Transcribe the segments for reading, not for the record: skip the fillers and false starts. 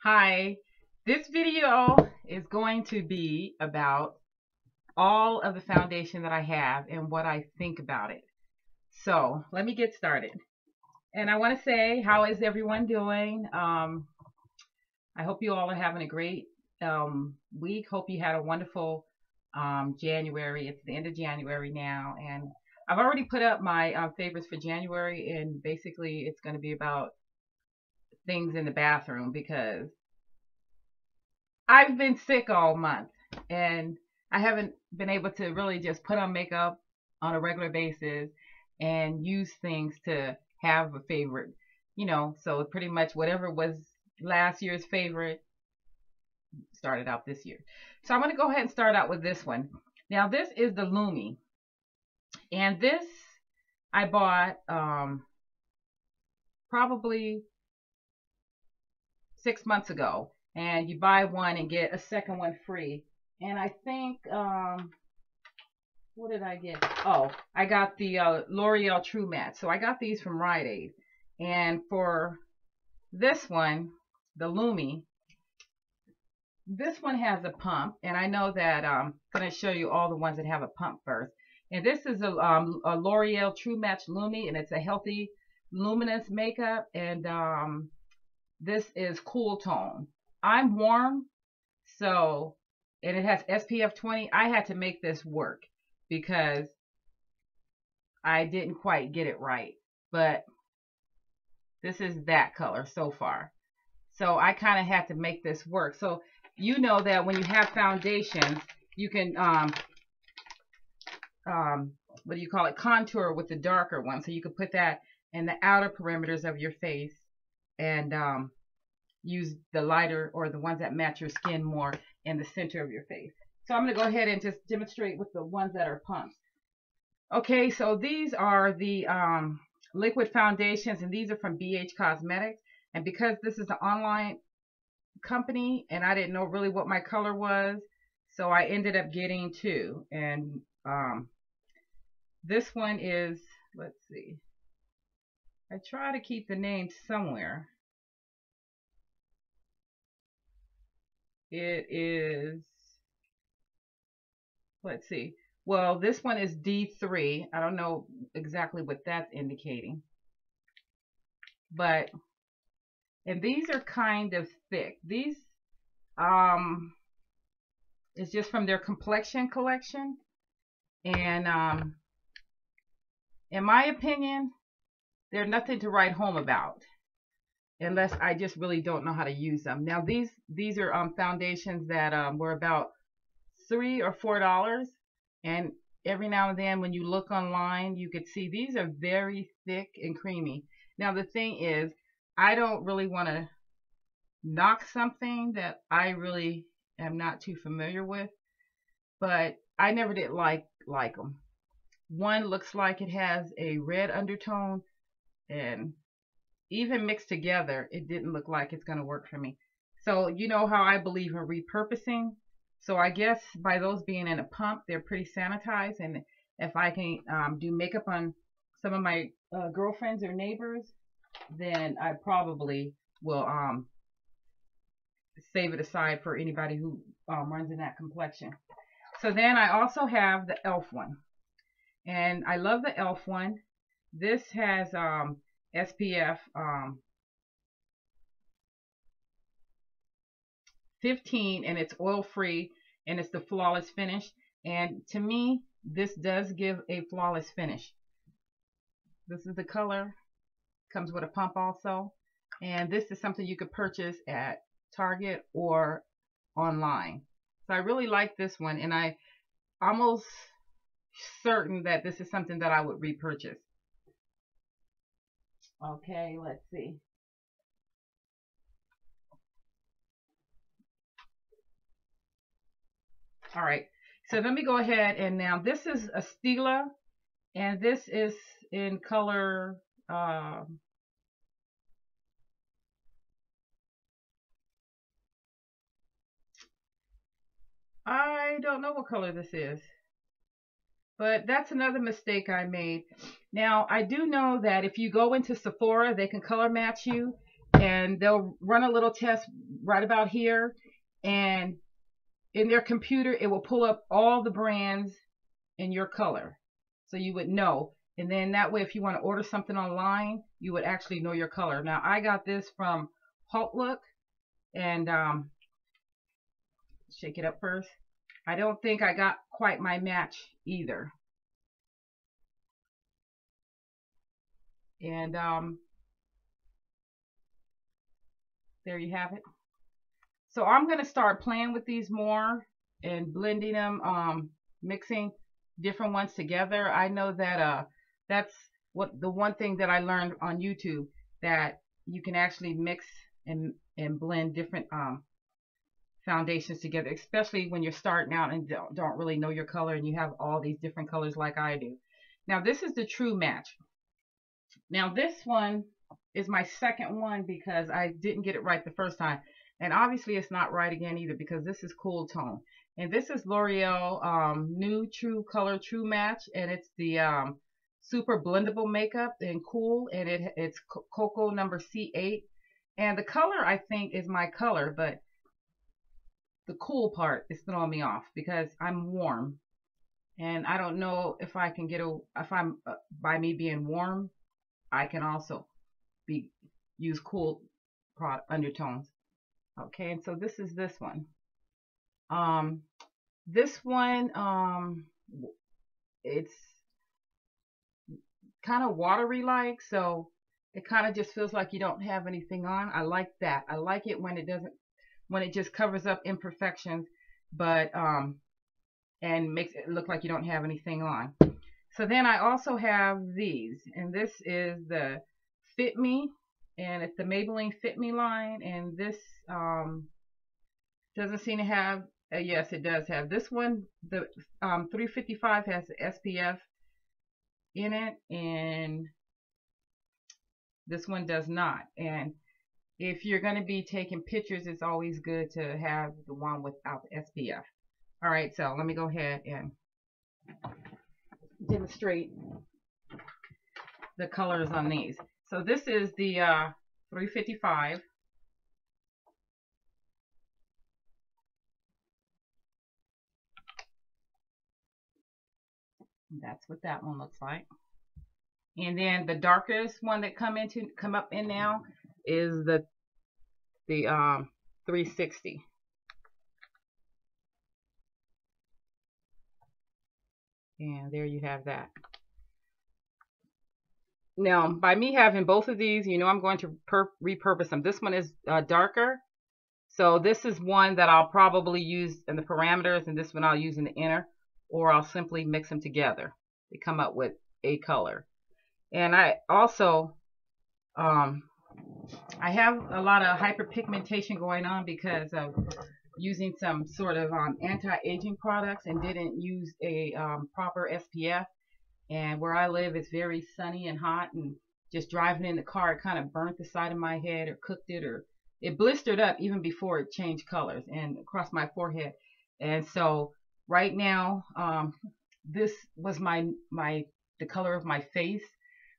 Hi, this video is going to be about all of the foundation that I have and what I think about it. So let me get started. And I want to say, how is everyone doing? I hope you all are having a great week. Hope you had a wonderful January. It's the end of January now. And I've already put up my favorites for January. And basically, it's going to be about things in the bathroom because I've been sick all month and I haven't been able to really just put on makeup on a regular basis and use things to have a favorite, so pretty much whatever was last year's favorite started out this year. So I'm going to go ahead and start out with this one. Now this is the Lumi, and this I bought probably 6 months ago, and you buy one and get a second one free. And I think, what did I get? Oh, I got the L'Oreal True Match. So I got these from Rite Aid. And for this one, the Lumi, this one has a pump. And I know that I'm going to show you all the ones that have a pump first. And this is a L'Oreal True Match Lumi, and it's a healthy, luminous makeup. And this is cool tone. I'm warm, so, and it has SPF 20. I had to make this work because I didn't quite get it right, but this is that color so far. So I kind of had to make this work. So you know that when you have foundations, you can what do you call it, contour with the darker one. So you can put that in the outer perimeters of your face and use the lighter or the ones that match your skin more in the center of your face. So I'm going to go ahead and just demonstrate with the ones that are pumps. Okay, so these are the liquid foundations, and these are from BhCosmetics. And because this is an online company and I didn't know really what my color was, so I ended up getting two. And this one is, let's see, I try to keep the name somewhere. It is, let's see. Well, this one is D3. I don't know exactly what that's indicating. But, and these are kind of thick. These, it's just from their complexion collection. And, in my opinion, they're nothing to write home about, unless I just really don't know how to use them. Now these are foundations that were about $3 or $4, and every now and then when you look online you could see these are very thick and creamy. Now the thing is, I don't really want to knock something that I really am not too familiar with, but I never did like them. One looks like it has a red undertone, and even mixed together, it didn't look like it's going to work for me. So you know how I believe in repurposing. So I guess by those being in a pump, they're pretty sanitized. And if I can do makeup on some of my girlfriends or neighbors, then I probably will save it aside for anybody who runs in that complexion. So then I also have the e.l.f. one. And I love the e.l.f. one. This has SPF 15, and it's oil free, and it's the Flawless Finish. And to me, this does give a flawless finish. This is the color. Comes with a pump also. And this is something you could purchase at Target or online. So I really like this one, and I almost certain that this is something that I would repurchase. Okay, let's see. All right, so let me go ahead, and now this is a stila, and this is in color I don't know what color this is, but that's another mistake I made. Now I do know that if you go into Sephora, they can color match you, and they'll run a little test right about here, and in their computer it will pull up all the brands in your color, so you would know. And then that way, if you want to order something online, you would actually know your color. Now I got this from Halt Look, and shake it up first. I don't think I got quite my match either. And there you have it. So I'm going to start playing with these more and blending them, mixing different ones together. I know that that's what the one thing that I learned on YouTube, that you can actually mix and blend different foundations together, especially when you're starting out and don't really know your color and you have all these different colors like I do. Now this is the True Match. Now this one is my second one because I didn't get it right the first time, and obviously it's not right again either, because this is Cool Tone, and this is L'Oreal new True Color True Match, and it's the super blendable makeup in Cool, and it's Cocoa number C8, and the color I think is my color, but the cool part is throwing me off because I'm warm, and I don't know if I can get if I'm by me being warm, I can also use cool undertones. Okay, and so this is this one. This one, it's kind of watery like, so it kind of just feels like you don't have anything on. I like that. I like it when it doesn't, when it just covers up imperfections, but and makes it look like you don't have anything on. So then I also have these, and this is the Fit Me, and it's the Maybelline Fit Me line, and this doesn't seem to have, yes it does have, this one, the 355 has the SPF in it, and this one does not. And if you're going to be taking pictures, it's always good to have the one without the SPF. All right, so let me go ahead and demonstrate the colors on these. So this is the 355. That's what that one looks like. And then the darkest one that come up in now is the 360. And there you have that. Now, by me having both of these, you know I'm going to repurpose them. This one is darker, so this is one that I'll probably use in the parameters, and this one I'll use in the inner, or I'll simply mix them together to come up with a color. And I also, I have a lot of hyperpigmentation going on because of using some sort of anti-aging products and didn't use a proper SPF. And where I live, it's very sunny and hot, and just driving in the car, it kind of burnt the side of my head or cooked it, or it blistered up even before it changed colors and across my forehead. And so right now, this was the color of my face,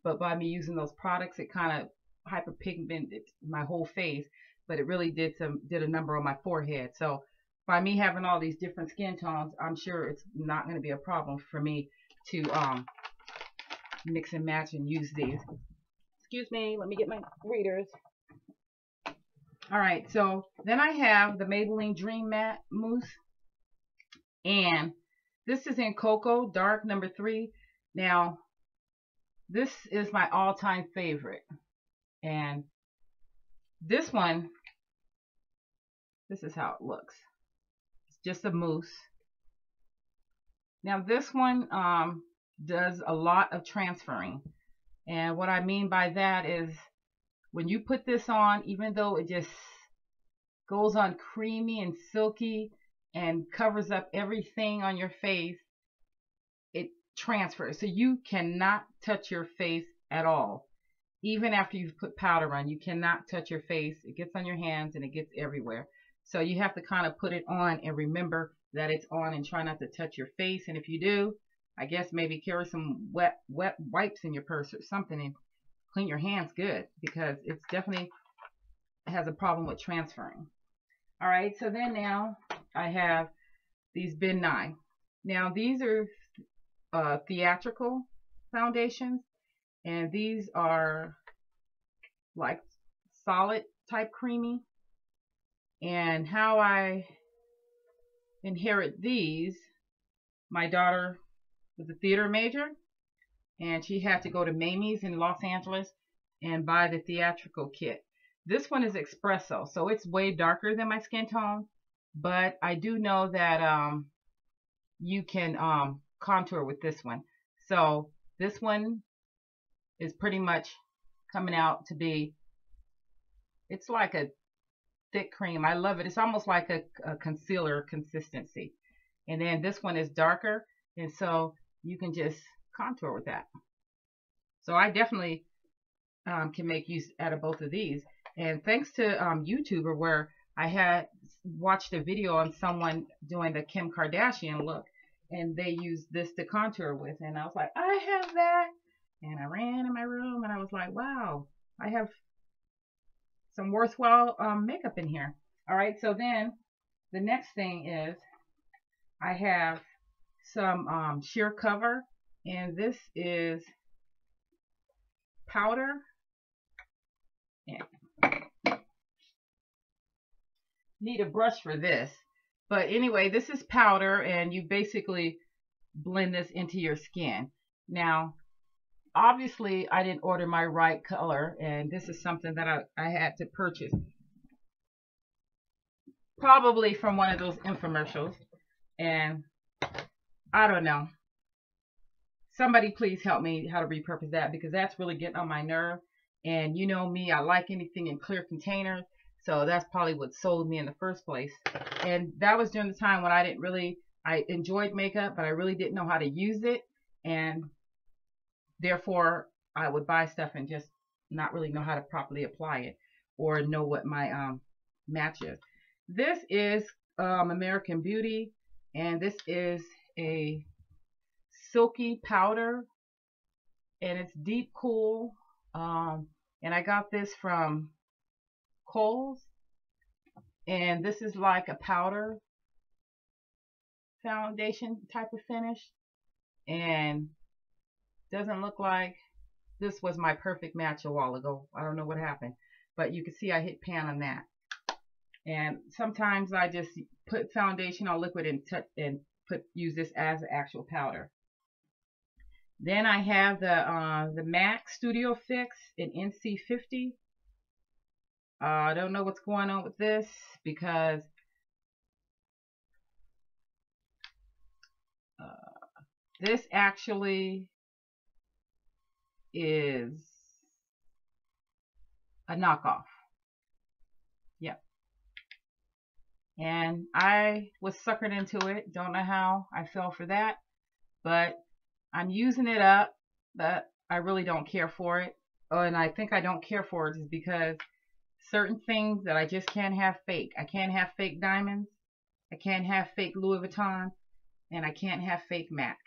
but by me using those products, it kind of hyperpigmented my whole face, but it really did a number on my forehead. So by me having all these different skin tones, I'm sure it's not going to be a problem for me to mix and match and use these. Excuse me, let me get my readers. All right, so then I have the Maybelline Dream Matte Mousse, and this is in Cocoa Dark number 3. Now, this is my all-time favorite, and this one, this is how it looks. It's just a mousse. Now this one does a lot of transferring, and what I mean by that is when you put this on, even though it just goes on creamy and silky and covers up everything on your face, it transfers. So you cannot touch your face at all. Even after you've put powder on, you cannot touch your face. It gets on your hands and it gets everywhere. So you have to kind of put it on and remember that it's on, and try not to touch your face. And if you do, I guess maybe carry some wet wipes in your purse or something and clean your hands good, because it's definitely has a problem with transferring. All right, so then now I have these Ben Nye. Now these are theatrical foundations, and these are like solid type creamy. And how I inherit these, my daughter was a theater major, and she had to go to Mamie's in Los Angeles and buy the theatrical kit. This one is espresso, so it's way darker than my skin tone, but I do know that you can contour with this one. So this one is pretty much coming out to be, it's like a thick cream. I love it. It's almost like a concealer consistency. And then this one is darker, and so you can just contour with that. So I definitely can make use out of both of these. And thanks to YouTuber, where I had watched a video on someone doing the Kim Kardashian look, and they used this to contour with, and I was like, I have that. And I ran in my room and I was like, wow, I have some worthwhile makeup in here. All right, so then the next thing is I have some sheer cover, and this is powder. And need a brush for this, but anyway, this is powder, and you basically blend this into your skin. Now obviously I didn't order my right color, and this is something that I had to purchase probably from one of those infomercials, and I don't know, somebody please help me how to repurpose that, because that's really getting on my nerve. And you know me, I like anything in clear containers, so that's probably what sold me in the first place. And that was during the time when I enjoyed makeup, but I really didn't know how to use it, and therefore I would buy stuff and just not really know how to properly apply it or know what my match is. This is American Beauty, and this is a silky powder, and it's deep cool, and I got this from Kohl's, and this is like a powder foundation type of finish, and doesn't look like this was my perfect match a while ago. I don't know what happened, but you can see I hit pan on that. And sometimes I just put foundation on liquid and use this as an actual powder. Then I have the MAC Studio Fix in NC50. I don't know what's going on with this, because this actually is a knockoff. Yep. And I was suckered into it. Don't know how I fell for that, but I'm using it up, but I really don't care for it. Oh, and I think I don't care for it is because certain things that I just can't have fake. I can't have fake diamonds. I can't have fake Louis Vuitton, and I can't have fake MAC.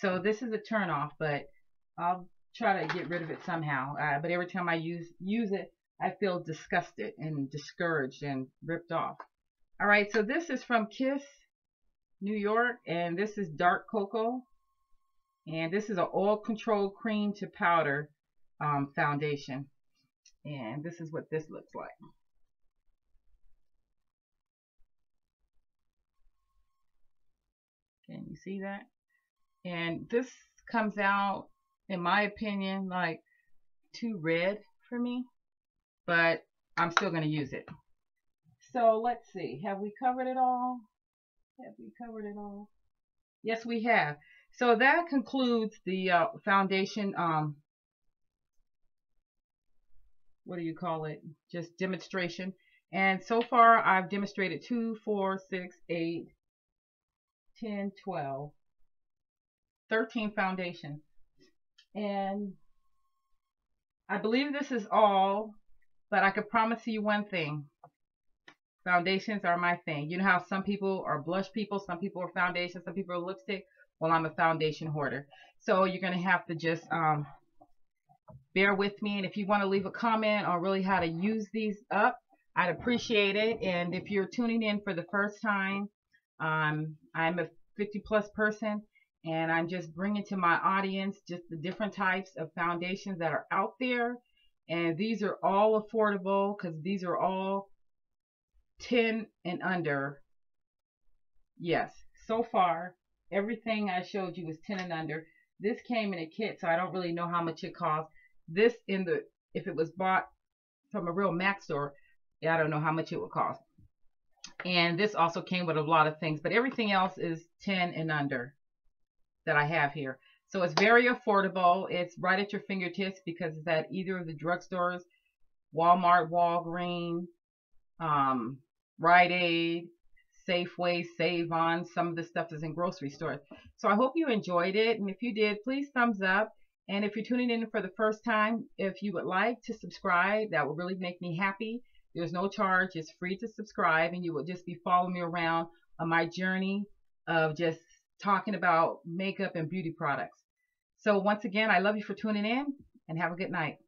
So this is a turn off, but I'll try to get rid of it somehow. But every time I use it, I feel disgusted and discouraged and ripped off. All right, so this is from Kiss New York, and this is dark cocoa, and this is an oil control cream to powder foundation, and this is what this looks like. Can you see that? And this comes out, in my opinion, like too red for me, but I'm still going to use it. So let's see, have we covered it all? Have we covered it all? Yes, we have. So that concludes the foundation, what do you call it? Just demonstration. And so far I've demonstrated 2, 4, 6, 8, 10, 12, 13 foundations. And I believe this is all, but I could promise you one thing. Foundations are my thing. You know how some people are blush people, some people are foundation, some people are lipstick. Well, I'm a foundation hoarder. So you're going to have to just bear with me. And if you want to leave a comment on really how to use these up, I'd appreciate it. And if you're tuning in for the first time, I'm a 50+ person, and I'm just bringing to my audience just the different types of foundations that are out there. And these are all affordable because these are all 10 and under. Yes, so far everything I showed you was 10 and under. This came in a kit, so I don't really know how much it costs. This if it was bought from a real MAC store, I don't know how much it would cost. And this also came with a lot of things, but everything else is 10 and under that I have here. So it's very affordable. It's right at your fingertips because it's at either of the drugstores, Walmart, Walgreens, Rite Aid, Safeway, Save-On. Some of the stuff is in grocery stores. So I hope you enjoyed it. And if you did, please thumbs up. And if you're tuning in for the first time, if you would like to subscribe, that would really make me happy. There's no charge. It's free to subscribe, and you will just be following me around on my journey of just talking about makeup and beauty products. So once again, I love you for tuning in, and have a good night.